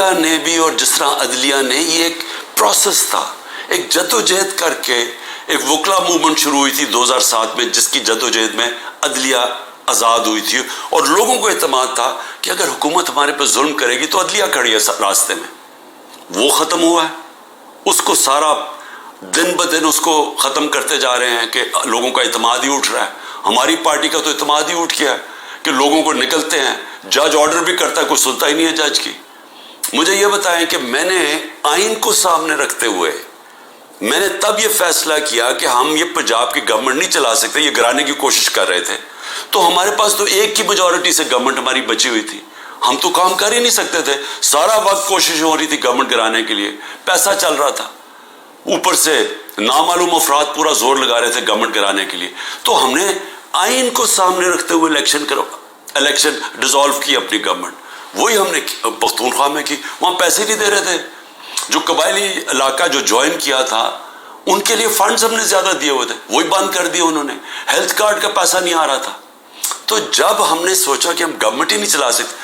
عدلیہ نے بھی، اور جس طرح عدلیہ نے، یہ ایک پروسیس تھا، ایک جدوجہد کر کے ایک وکلا موومنٹ شروع ہوئی تھی 2007 میں، جس کی جدوجہد میں عدلیہ آزاد ہوئی تھی، اور لوگوں کو اعتماد تھا کہ اگر حکومت ہمارے پہ ظلم کرے گی تو عدلیہ کھڑی ہے راستے میں. وہ ختم ہوا ہے، اس کو سارا دن بدن اس کو ختم کرتے جا رہے ہیں کہ لوگوں کا اعتماد ہی اٹھ رہا ہے. ہماری پارٹی کا تو اعتماد ہی اٹھ گیا ہے کہ لوگوں کو نکلتے ہیں، جج آرڈر بھی کرتا ہے، کوئی سنتا ہی نہیں ہے جج کی. مجھے یہ بتائیں کہ میں نے آئین کو سامنے رکھتے ہوئے میں نے تب یہ فیصلہ کیا کہ ہم یہ پنجاب کی گورنمنٹ نہیں چلا سکتے، یہ گرانے کی کوشش کر رہے تھے، تو ہمارے پاس تو ایک کی میجورٹی سے گورنمنٹ ہماری بچی ہوئی تھی، ہم تو کام کر ہی نہیں سکتے تھے. سارا وقت کوشش ہو رہی تھی گورنمنٹ گرانے کے لیے، پیسہ چل رہا تھا، اوپر سے نامعلوم افراد پورا زور لگا رہے تھے گورنمنٹ گرانے کے لیے. تو ہم نے آئین کو سامنے رکھتے ہوئے الیکشن ڈیزالو کی اپنی گورنمنٹ. وہی ہم نے پختونخوا میں کی، وہاں پیسے نہیں دے رہے تھے. جو قبائلی علاقہ جو جوائن کیا تھا ان کے لیے فنڈز ہم نے زیادہ دیے ہوئے تھے، وہی بند کر دیے انہوں نے. ہیلتھ کارڈ کا پیسہ نہیں آ رہا تھا. تو جب ہم نے سوچا کہ ہم گورنمنٹ ہی نہیں چلا سکتے،